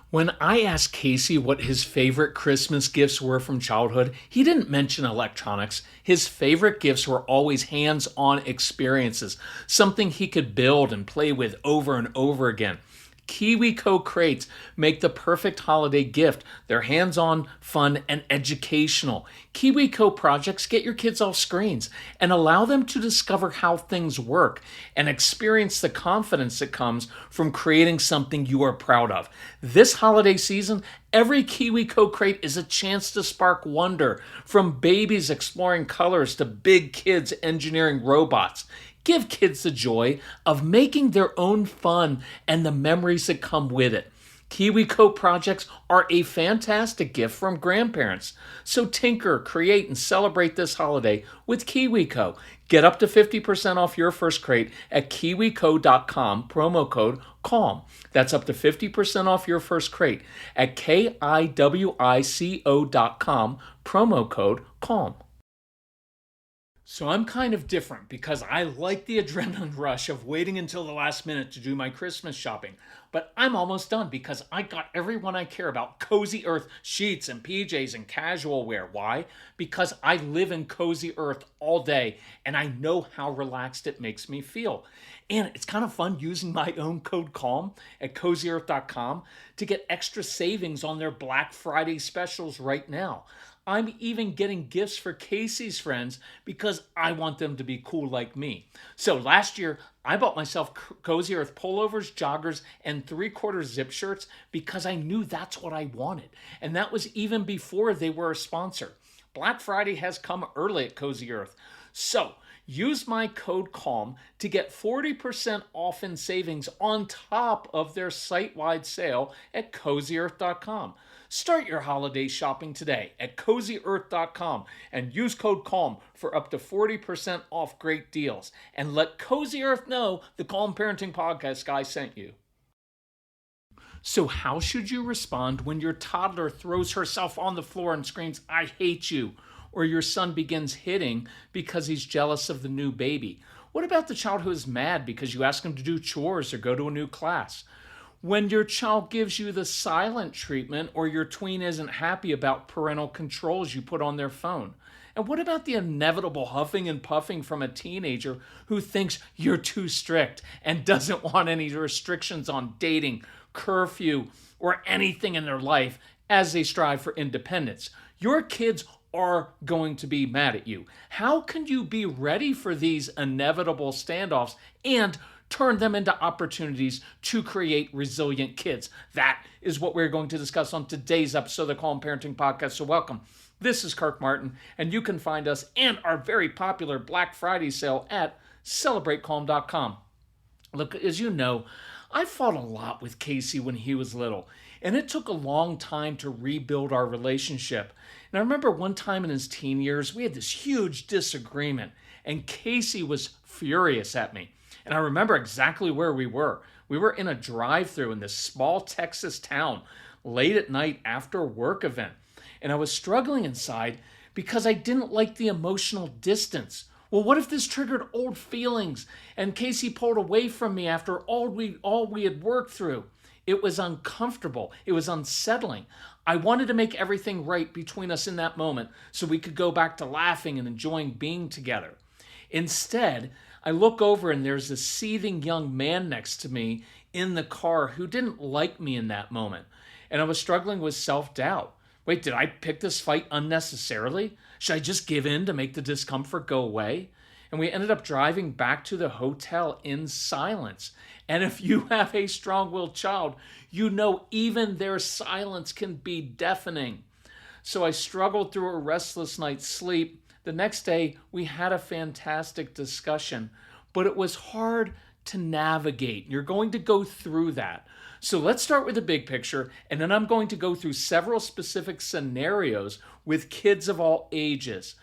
When I asked Casey what his favorite Christmas gifts were from childhood, he didn't mention electronics. His favorite gifts were always hands on experiences, something he could build and play with over and over again. KiwiCo crates make the perfect holiday gift. They're hands on, fun, and educational. KiwiCo projects get your kids off screens and allow them to discover how things work and experience the confidence that comes from creating something you are proud of. This holiday season, every KiwiCo crate is a chance to spark wonder, from babies exploring colors to big kids engineering robots. Give kids the joy of making their own fun and the memories that come with it. KiwiCo projects are a fantastic gift from grandparents. So tinker, create, and celebrate this holiday with KiwiCo. Get up to 50% off your first crate at kiwico.com, promo code CALM. That's up to 50% off your first crate at kiwico.com, promo code CALM. So I'm kind of different because I like the adrenaline rush of waiting until the last minute to do my Christmas shopping. But I'm almost done because I got everyone I care about Cozy Earth sheets and PJs and casual wear. Why? Because I live in Cozy Earth all day and I know how relaxed it makes me feel. And it's kind of fun using my own code CALM at CozyEarth.com to get extra savings on their Black Friday specials right now. I'm even getting gifts for Casey's friends because I want them to be cool like me. So last year, I bought myself Cozy Earth pullovers, joggers, and 3/4 zip shirts because I knew that's what I wanted. And that was even before they were a sponsor. Black Friday has come early at Cozy Earth. So use my code CALM to get 40% off in savings on top of their site-wide sale at CozyEarth.com. Start your holiday shopping today at CozyEarth.com and use code CALM for up to 40% off great deals. And let Cozy Earth know the Calm Parenting Podcast guy sent you. So how should you respond when your toddler throws herself on the floor and screams, "I hate you," or your son begins hitting because he's jealous of the new baby? What about the child who is mad because you ask him to do chores or go to a new class? When your child gives you the silent treatment or your tween isn't happy about parental controls you put on their phone? And what about the inevitable huffing and puffing from a teenager who thinks you're too strict and doesn't want any restrictions on dating, curfew, or anything in their life as they strive for independence? Your kids are going to be mad at you. How can you be ready for these inevitable standoffs and turn them into opportunities to create resilient kids? That is what we're going to discuss on today's episode of the Calm Parenting Podcast. So welcome. This is Kirk Martin, and you can find us and our very popular Black Friday sale at CelebrateCalm.com. Look, as you know, I fought a lot with Casey when he was little, and it took a long time to rebuild our relationship. And I remember one time in his teen years, we had this huge disagreement, and Casey was furious at me. And I remember exactly where we were. We were in a drive-thru in this small Texas town late at night after a work event. And I was struggling inside because I didn't like the emotional distance. Well, what if this triggered old feelings and Casey pulled away from me after all we had worked through? It was uncomfortable. It was unsettling. I wanted to make everything right between us in that moment so we could go back to laughing and enjoying being together. Instead, I look over and there's a seething young man next to me in the car who didn't like me in that moment. And I was struggling with self-doubt. Wait, did I pick this fight unnecessarily? Should I just give in to make the discomfort go away? And we ended up driving back to the hotel in silence. And if you have a strong-willed child, you know even their silence can be deafening. So I struggled through a restless night's sleep. The next day, we had a fantastic discussion, but it was hard to navigate. You're going to go through that. So let's start with the big picture, and then I'm going to go through several specific scenarios with kids of all ages.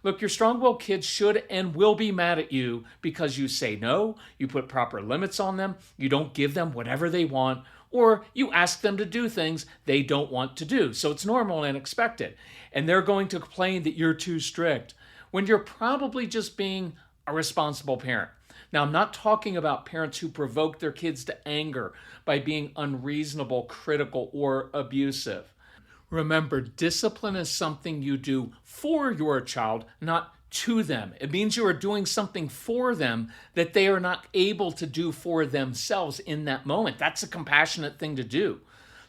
Look, your strong-willed kids should and will be mad at you because you say no, you put proper limits on them, you don't give them whatever they want, or you ask them to do things they don't want to do. So it's normal and expected. And they're going to complain that you're too strict when you're probably just being a responsible parent. Now, I'm not talking about parents who provoke their kids to anger by being unreasonable, critical, or abusive. Remember, discipline is something you do for your child, not to them. It means you are doing something for them that they are not able to do for themselves in that moment. That's a compassionate thing to do.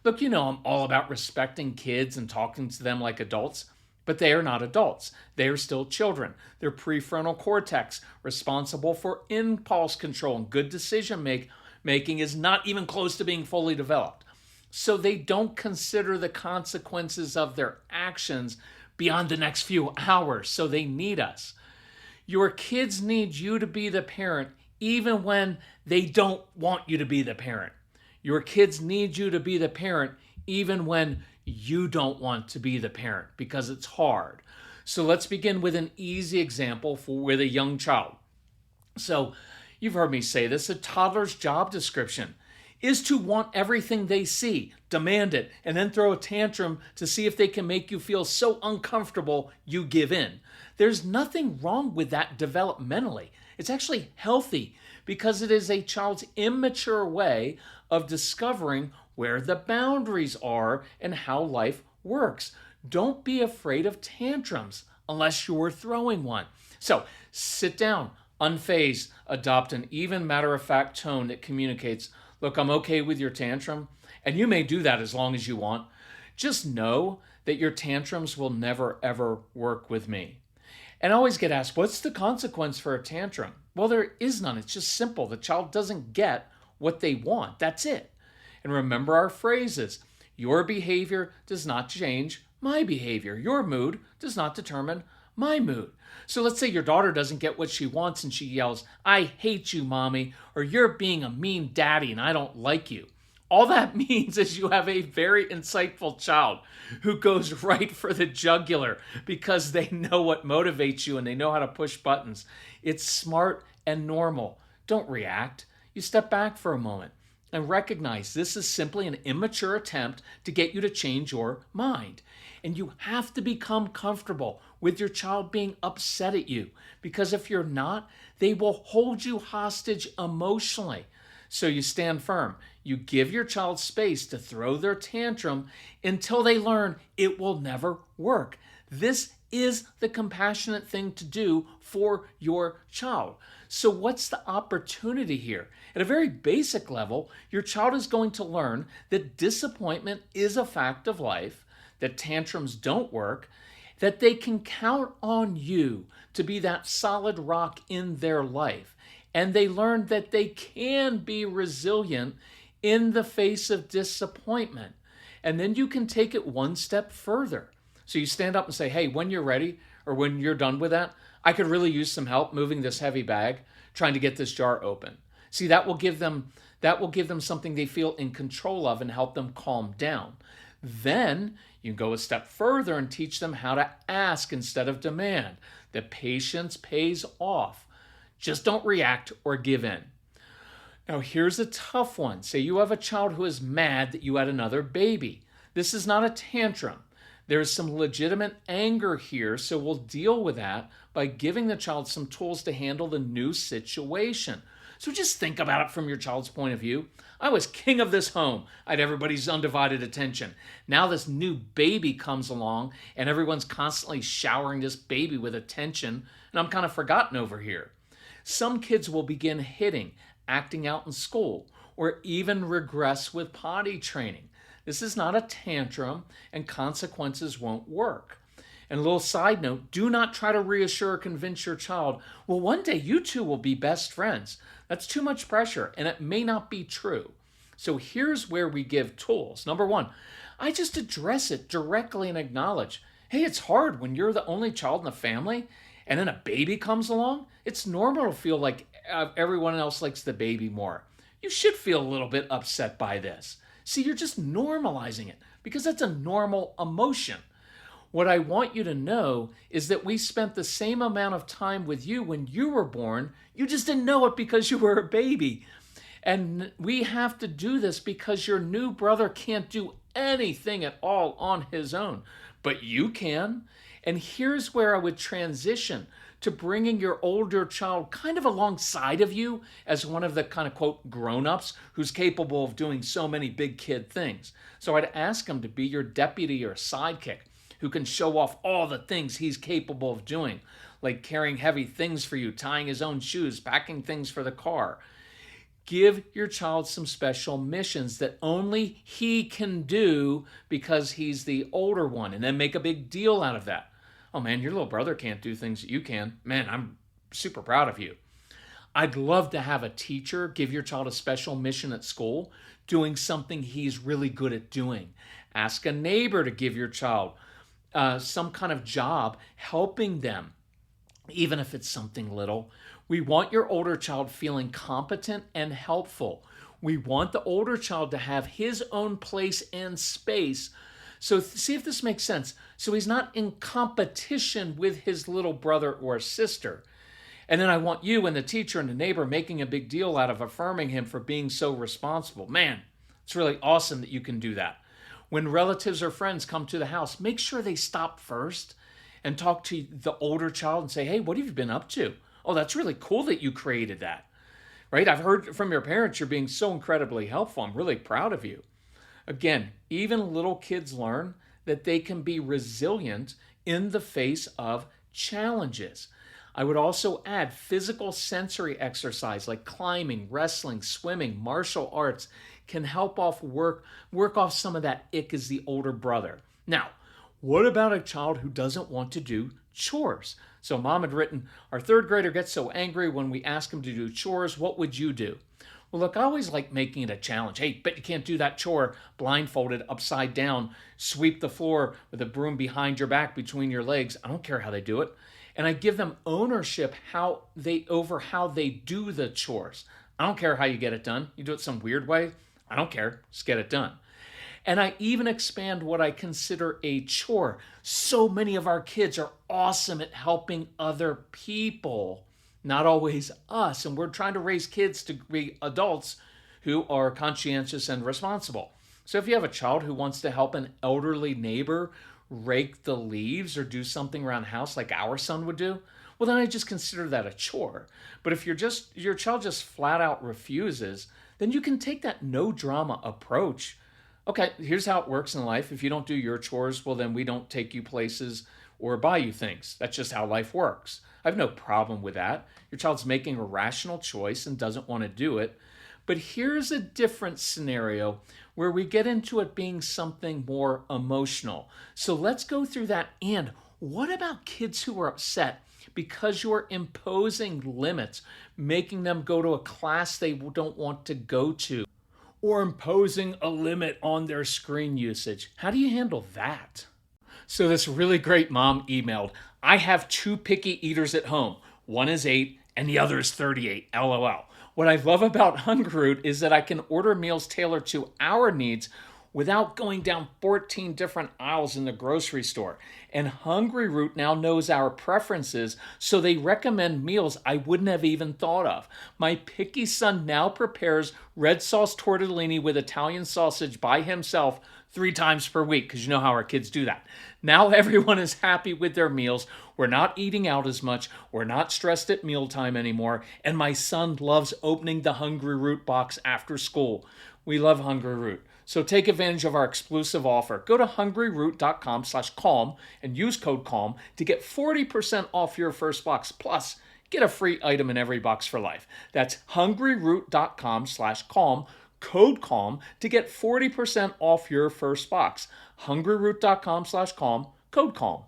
Look, I'm all about respecting kids and talking to them like adults, but they are not adults. They are still children. Their prefrontal cortex, responsible for impulse control and good decision making, is not even close to being fully developed. So they don't consider the consequences of their actions beyond the next few hours. So they need us. Your kids need you to be the parent even when they don't want you to be the parent. Your kids need you to be the parent even when you don't want to be the parent because it's hard. So let's begin with an easy example with a young child. So you've heard me say this, a toddler's job description is to want everything they see, demand it, and then throw a tantrum to see if they can make you feel so uncomfortable you give in. There's nothing wrong with that developmentally. It's actually healthy because it is a child's immature way of discovering where the boundaries are and how life works. Don't be afraid of tantrums unless you're throwing one. So sit down, unfazed, adopt an even matter-of-fact tone that communicates, look, I'm okay with your tantrum, and you may do that as long as you want. Just know that your tantrums will never, ever work with me. And I always get asked, what's the consequence for a tantrum? Well, there is none. It's just simple. The child doesn't get what they want. That's it. And remember our phrases. Your behavior does not change my behavior. Your mood does not determine my mood. So let's say your daughter doesn't get what she wants and she yells, I hate you, mommy, or you're being a mean daddy and I don't like you. All that means is you have a very insightful child who goes right for the jugular because they know what motivates you and they know how to push buttons. It's smart and normal. Don't react. You step back for a moment and recognize this is simply an immature attempt to get you to change your mind. And you have to become comfortable with your child being upset at you because if you're not, they will hold you hostage emotionally. So you stand firm. You give your child space to throw their tantrum until they learn it will never work. This is the compassionate thing to do for your child. So what's the opportunity here? At a very basic level, your child is going to learn that disappointment is a fact of life, that tantrums don't work, that they can count on you to be that solid rock in their life. And they learn that they can be resilient in the face of disappointment. And then you can take it one step further. So you stand up and say, hey, when you're ready or when you're done with that, I could really use some help moving this heavy bag, trying to get this jar open. See, that will give them something they feel in control of and help them calm down. Then you can go a step further and teach them how to ask instead of demand. The patience pays off. Just don't react or give in. Now here's a tough one. Say you have a child who is mad that you had another baby. This is not a tantrum. There's some legitimate anger here, so we'll deal with that by giving the child some tools to handle the new situation. So just think about it from your child's point of view. I was king of this home. I had everybody's undivided attention. Now this new baby comes along and everyone's constantly showering this baby with attention, and I'm kind of forgotten over here. Some kids will begin hitting, acting out in school, or even regress with potty training. This is not a tantrum, and consequences won't work. And a little side note, do not try to reassure or convince your child, well, one day you two will be best friends. That's too much pressure, and it may not be true. So here's where we give tools. Number one, I just address it directly and acknowledge, hey, it's hard when you're the only child in the family, and then a baby comes along. It's normal to feel like everyone else likes the baby more. You should feel a little bit upset by this. See, you're just normalizing it because that's a normal emotion. What I want you to know is that we spent the same amount of time with you when you were born. You just didn't know it because you were a baby. And we have to do this because your new brother can't do anything at all on his own, but you can. And here's where I would transition to bringing your older child kind of alongside of you as one of the kind of quote grown-ups who's capable of doing so many big kid things. So I'd ask him to be your deputy or sidekick who can show off all the things he's capable of doing, like carrying heavy things for you, tying his own shoes, packing things for the car. Give your child some special missions that only he can do because he's the older one, and then make a big deal out of that. Oh man, your little brother can't do things that you can. Man, I'm super proud of you. I'd love to have a teacher give your child a special mission at school, doing something he's really good at doing. Ask a neighbor to give your child some kind of job helping them, even if it's something little. We want your older child feeling competent and helpful. We want the older child to have his own place and space. So see if this makes sense. So he's not in competition with his little brother or sister. And then I want you and the teacher and the neighbor making a big deal out of affirming him for being so responsible. Man, it's really awesome that you can do that. When relatives or friends come to the house, make sure they stop first and talk to the older child and say, hey, what have you been up to? Oh, that's really cool that you created that, right? I've heard from your parents you're being so incredibly helpful. I'm really proud of you. Again, even little kids learn that they can be resilient in the face of challenges. I would also add physical sensory exercise like climbing, wrestling, swimming, martial arts can help work off some of that ick as the older brother. Now, what about a child who doesn't want to do chores? So mom had written, our third grader gets so angry when we ask him to do chores. What would you do? Well, look, I always like making it a challenge. Hey, bet you can't do that chore blindfolded, upside down, sweep the floor with a broom behind your back between your legs. I don't care how they do it. And I give them ownership over how they do the chores. I don't care how you get it done. You do it some weird way. I don't care. Just get it done. And I even expand what I consider a chore. So many of our kids are awesome at helping other people, not always us. And we're trying to raise kids to be adults who are conscientious and responsible. So if you have a child who wants to help an elderly neighbor rake the leaves or do something around the house like our son would do, well, then I just consider that a chore. But if your child just flat out refuses, then you can take that no drama approach. Okay, here's how it works in life. If you don't do your chores, well, then we don't take you places or buy you things. That's just how life works. I have no problem with that. Your child's making a rational choice and doesn't want to do it. But here's a different scenario where we get into it being something more emotional. So let's go through that. And what about kids who are upset because you're imposing limits, making them go to a class they don't want to go to, or imposing a limit on their screen usage? How do you handle that? So this really great mom emailed, I have 2 picky eaters at home. One is 8 and the other is 38, LOL. What I love about Hungryroot is that I can order meals tailored to our needs without going down 14 different aisles in the grocery store. And Hungryroot now knows our preferences, so they recommend meals I wouldn't have even thought of. My picky son now prepares red sauce tortellini with Italian sausage by himself 3 times per week, because you know how our kids do that. Now everyone is happy with their meals. We're not eating out as much. We're not stressed at mealtime anymore. And my son loves opening the Hungryroot box after school. We love Hungryroot. So take advantage of our exclusive offer. Go to hungryroot.com/calm and use code CALM to get 40% off your first box. Plus, get a free item in every box for life. That's hungryroot.com/calm, code CALM to get 40% off your first box. hungryroot.com/calm, code CALM.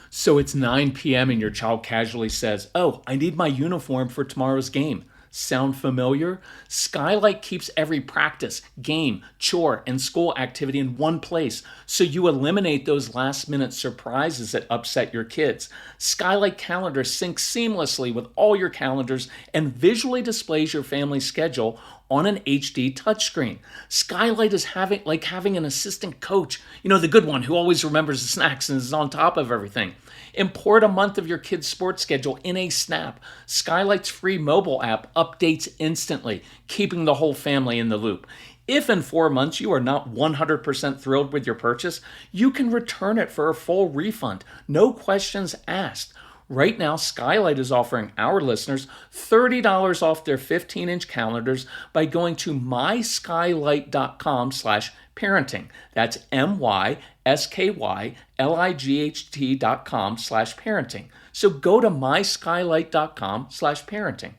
So it's 9 p.m. and your child casually says, oh, I need my uniform for tomorrow's game. Sound familiar? SKYLIGHT keeps every practice, game, chore, and school activity in one place, so you eliminate those last-minute surprises that upset your kids. SKYLIGHT Calendar syncs seamlessly with all your calendars and visually displays your family's schedule on an HD touchscreen. SKYLIGHT is like having an assistant coach, the good one who always remembers the snacks and is on top of everything. Import a month of your kid's sports schedule in a snap. SKYLIGHT's free mobile app updates instantly, keeping the whole family in the loop. If in 4 months you are not 100% thrilled with your purchase, you can return it for a full refund. No questions asked. Right now, Skylight is offering our listeners $30 off their 15-inch calendars by going to myskylight.com/parenting. That's myskylight.com/parenting. So go to myskylight.com/parenting.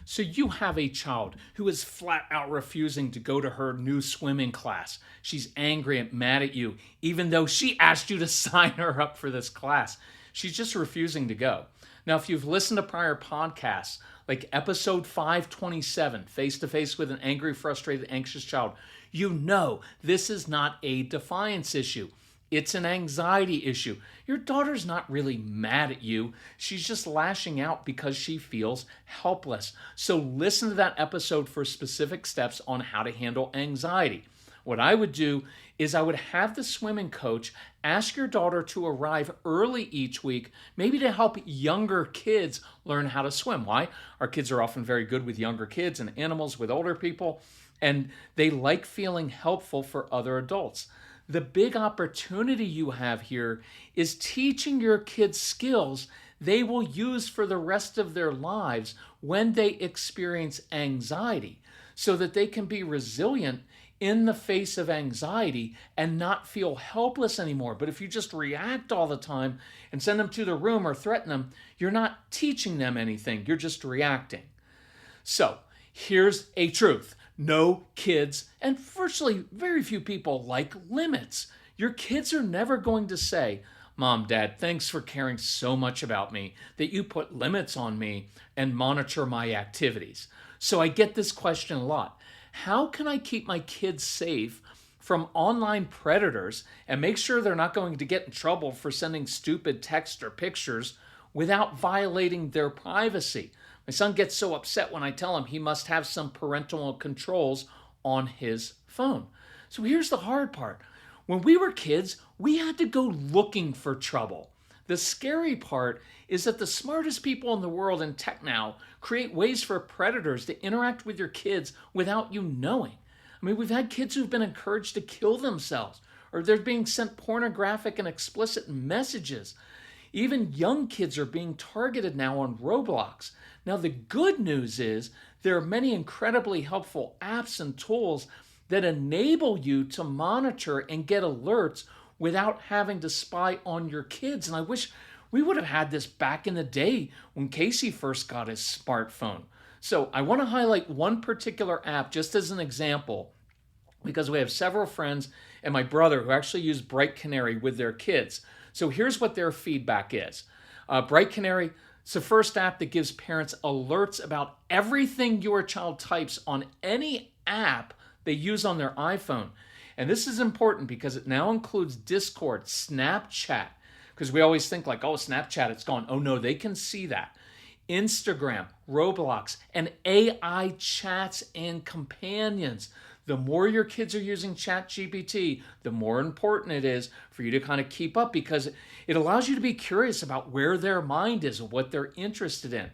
So you have a child who is flat out refusing to go to her new swimming class. She's angry and mad at you, even though she asked you to sign her up for this class. She's just refusing to go. Now, if you've listened to prior podcasts, like episode 527, Face to Face with an Angry, Frustrated, Anxious Child, you know this is not a defiance issue. It's an anxiety issue. Your daughter's not really mad at you. She's just lashing out because she feels helpless. So listen to that episode for specific steps on how to handle anxiety. What I would do is I would have the swimming coach ask your daughter to arrive early each week, maybe to help younger kids learn how to swim. Why? Our kids are often very good with younger kids and animals with older people, and they like feeling helpful for other adults. The big opportunity you have here is teaching your kids skills they will use for the rest of their lives when they experience anxiety, so that they can be resilient in the face of anxiety and not feel helpless anymore. But if you just react all the time and send them to the room or threaten them, you're not teaching them anything. You're just reacting. So here's a truth. No kids, and virtually very few people, like limits. Your kids are never going to say, "Mom, Dad, thanks for caring so much about me that you put limits on me and monitor my activities." So I get this question a lot. How can I keep my kids safe from online predators and make sure they're not going to get in trouble for sending stupid text or pictures without violating their privacy? My son gets so upset when I tell him he must have some parental controls on his phone. So here's the hard part. When we were kids, we had to go looking for trouble. The scary part is that the smartest people in the world in tech now create ways for predators to interact with your kids without you knowing. I mean, we've had kids who've been encouraged to kill themselves, or they're being sent pornographic and explicit messages. Even young kids are being targeted now on Roblox. Now, the good news is there are many incredibly helpful apps and tools that enable you to monitor and get alerts without having to spy on your kids. And I wish we would have had this back in the day when Casey first got his smartphone. So I want to highlight one particular app just as an example, because we have several friends and my brother who actually use Bright Canary with their kids. So here's what their feedback is. Bright Canary, it's the first app that gives parents alerts about everything your child types on any app they use on their iPhone. And this is important because it now includes Discord, Snapchat, because we always think like, oh, Snapchat, it's gone. Oh no, they can see that. Instagram, Roblox, and AI chats and companions. The more your kids are using ChatGPT, the more important it is for you to kind of keep up, because it allows you to be curious about where their mind is and what they're interested in.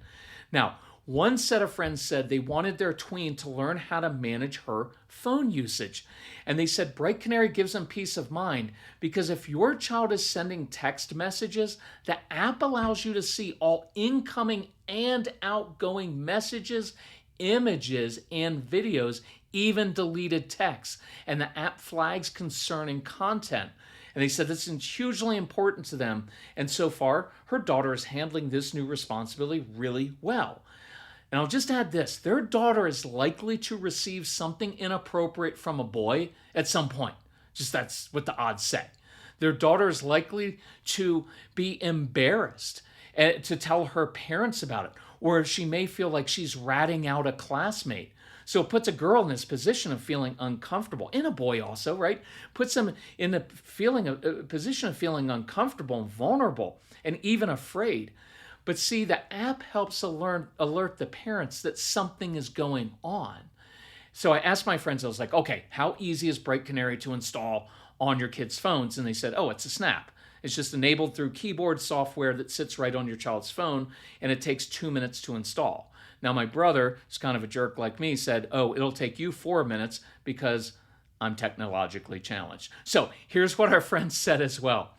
Now, one set of friends said they wanted their tween to learn how to manage her phone usage. And they said Bright Canary gives them peace of mind because if your child is sending text messages, the app allows you to see all incoming and outgoing messages, images, and videos, even deleted texts. And the app flags concerning content. And they said this is hugely important to them. And so far, her daughter is handling this new responsibility really well. And I'll just add this. Their daughter is likely to receive something inappropriate from a boy at some point. Just that's what the odds say. Their daughter is likely to be embarrassed to tell her parents about it. Or she may feel like she's ratting out a classmate. So it puts a girl in this position of feeling uncomfortable, and a boy also, right? Puts them in a position of feeling uncomfortable and vulnerable and even afraid. But see, the app helps alert the parents that something is going on. So I asked my friends, I was like, okay, how easy is Bright Canary to install on your kids' phones? And they said, oh, it's a snap. It's just enabled through keyboard software that sits right on your child's phone, and it takes 2 minutes to install. Now, my brother, who's kind of a jerk like me, said, oh, it'll take you 4 minutes because I'm technologically challenged. So here's what our friends said as well.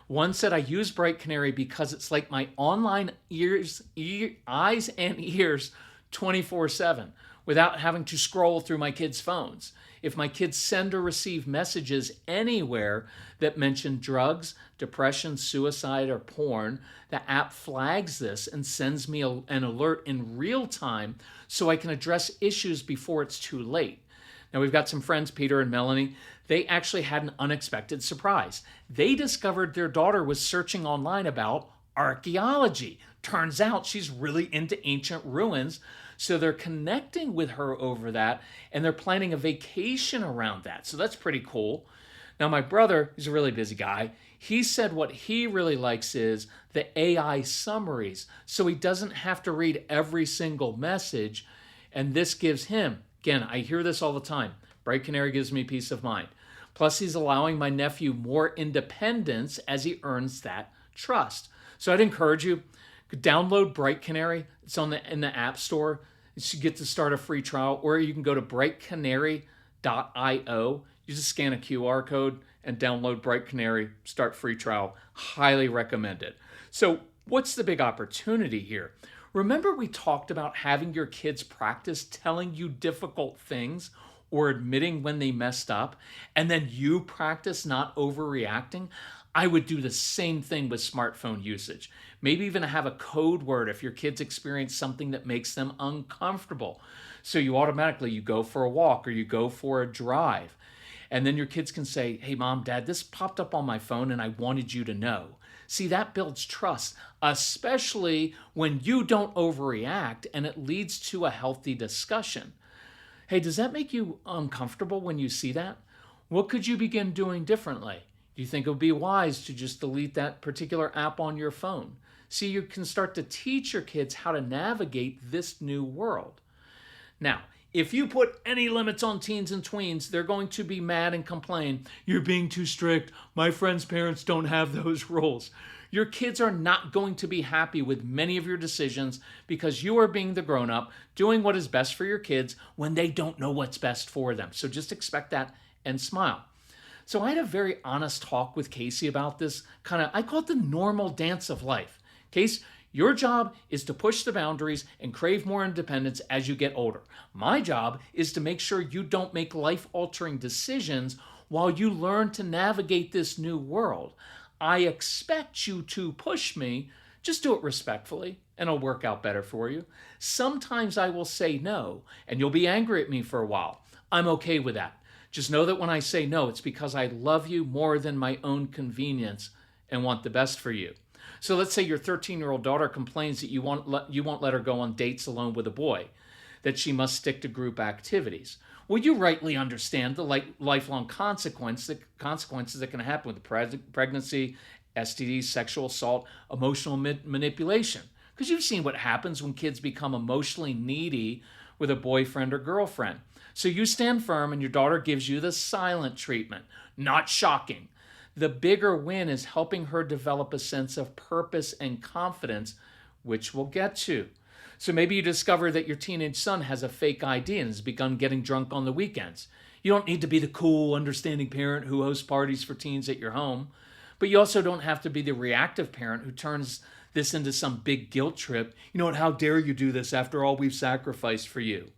One said, I use Bright Canary because it's like my online eyes and ears 24/7 without having to scroll through my kids' phones. If my kids send or receive messages anywhere that mention drugs, depression, suicide, or porn, the app flags this and sends me an alert in real time so I can address issues before it's too late. Now, we've got some friends, Peter and Melanie. They actually had an unexpected surprise. They discovered their daughter was searching online about archaeology. Turns out she's really into ancient ruins. So they're connecting with her over that, and they're planning a vacation around that. So that's pretty cool. Now, my brother, he's a really busy guy. He said what he really likes is the AI summaries, so he doesn't have to read every single message. And this gives him, again, I hear this all the time, Bright Canary gives me peace of mind. Plus, he's allowing my nephew more independence as he earns that trust. So I'd encourage you, download Bright Canary. It's in the App Store. You get to start a free trial, or you can go to brightcanary.io. You just scan a QR code and download Bright Canary, start free trial. Highly recommend it. So what's the big opportunity here? Remember we talked about having your kids practice telling you difficult things or admitting when they messed up, and then you practice not overreacting? I would do the same thing with smartphone usage. Maybe even have a code word if your kids experience something that makes them uncomfortable. So you go for a walk or you go for a drive. And then your kids can say, hey, Mom, Dad, this popped up on my phone and I wanted you to know. See, that builds trust, especially when you don't overreact and it leads to a healthy discussion. Hey, does that make you uncomfortable when you see that? What could you begin doing differently? Do you think it would be wise to just delete that particular app on your phone? See, you can start to teach your kids how to navigate this new world. Now, if you put any limits on teens and tweens, they're going to be mad and complain, you're being too strict, my friends' parents don't have those rules. Your kids are not going to be happy with many of your decisions because you are being the grown-up, doing what is best for your kids when they don't know what's best for them. So just expect that and smile. So I had a very honest talk with Casey about this I call it the normal dance of life. Case, your job is to push the boundaries and crave more independence as you get older. My job is to make sure you don't make life-altering decisions while you learn to navigate this new world. I expect you to push me. Just do it respectfully, and it'll work out better for you. Sometimes I will say no, and you'll be angry at me for a while. I'm okay with that. Just know that when I say no, it's because I love you more than my own convenience and want the best for you. So let's say your 13-year-old daughter complains that you won't let her go on dates alone with a boy, that she must stick to group activities. Well, you rightly understand the lifelong consequences that can happen with the pregnancy, STDs, sexual assault, emotional manipulation. Because you've seen what happens when kids become emotionally needy with a boyfriend or girlfriend. So you stand firm and your daughter gives you the silent treatment. Not shocking. The bigger win is helping her develop a sense of purpose and confidence, which we'll get to. So maybe you discover that your teenage son has a fake ID and has begun getting drunk on the weekends. You don't need to be the cool, understanding parent who hosts parties for teens at your home, but you also don't have to be the reactive parent who turns this into some big guilt trip. You know what, how dare you do this after all we've sacrificed for you?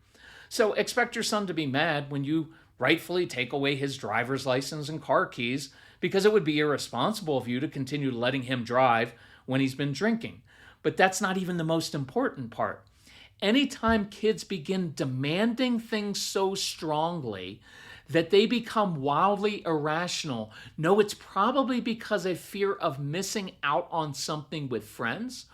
So expect your son to be mad when you rightfully take away his driver's license and car keys, because it would be irresponsible of you to continue letting him drive when he's been drinking. But that's not even the most important part. Anytime kids begin demanding things so strongly that they become wildly irrational, know it's probably because of fear of missing out on something with friends,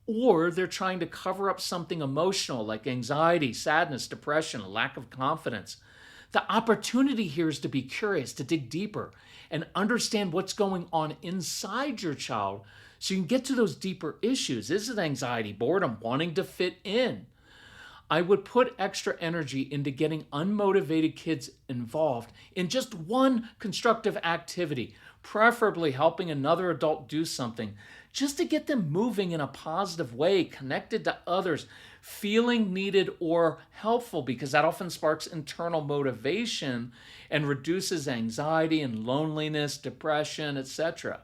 or they're trying to cover up something emotional like anxiety, sadness, depression, lack of confidence. The opportunity here is to be curious, to dig deeper, and understand what's going on inside your child so you can get to those deeper issues. Is it anxiety, boredom, wanting to fit in? I would put extra energy into getting unmotivated kids involved in just one constructive activity, preferably helping another adult do something, just to get them moving in a positive way, connected to others, feeling needed or helpful, because that often sparks internal motivation and reduces anxiety and loneliness, depression, etc.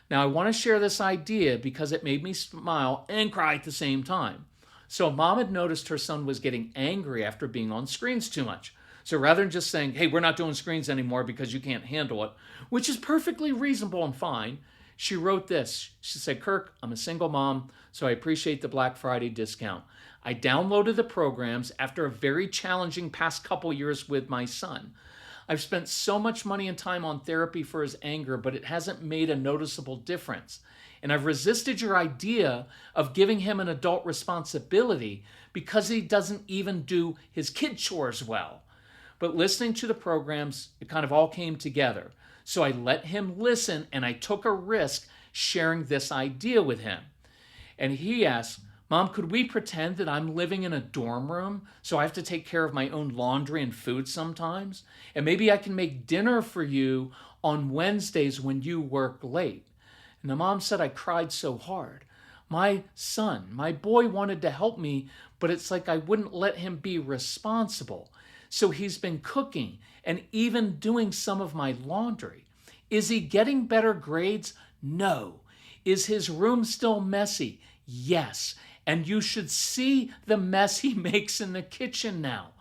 Now, I want to share this idea because it made me smile and cry at the same time. So, mom had noticed her son was getting angry after being on screens too much. So, rather than just saying, hey, we're not doing screens anymore because you can't handle it, which is perfectly reasonable and fine, she wrote this. She said, Kirk, I'm a single mom, so I appreciate the Black Friday discount. I downloaded the programs after a very challenging past couple years with my son. I've spent so much money and time on therapy for his anger, but it hasn't made a noticeable difference. And I've resisted your idea of giving him an adult responsibility because he doesn't even do his kid chores well. But listening to the programs, it kind of all came together. So I let him listen, and I took a risk sharing this idea with him. And he asked, Mom, could we pretend that I'm living in a dorm room so I have to take care of my own laundry and food sometimes? And maybe I can make dinner for you on Wednesdays when you work late. And the mom said, I cried so hard. My son, my boy wanted to help me, but it's like I wouldn't let him be responsible. So he's been cooking and even doing some of my laundry. Is he getting better grades? No. Is his room still messy? Yes. And you should see the mess he makes in the kitchen now.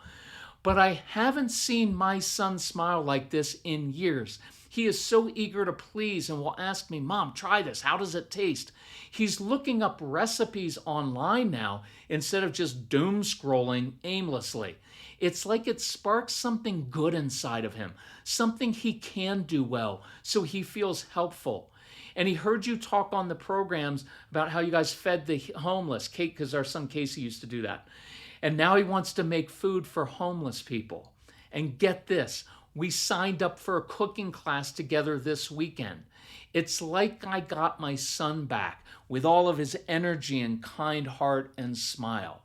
But I haven't seen my son smile like this in years. He is so eager to please and will ask me, Mom, try this. How does it taste? He's looking up recipes online now instead of just doom scrolling aimlessly. It's like it sparks something good inside of him, something he can do well, so he feels helpful. And he heard you talk on the programs about how you guys fed the homeless, Kate, because our son Casey used to do that. And now he wants to make food for homeless people. And get this, we signed up for a cooking class together this weekend. It's like I got my son back with all of his energy and kind heart and smile.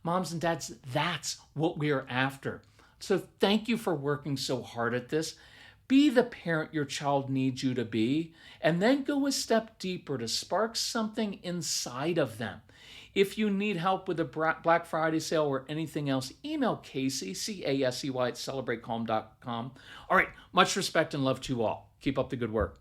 Moms and dads, that's what we're after. So thank you for working so hard at this. Be the parent your child needs you to be, and then go a step deeper to spark something inside of them. If you need help with a Black Friday sale or anything else, email Casey, C-A-S-E-Y, at celebratecalm.com. All right, much respect and love to you all. Keep up the good work.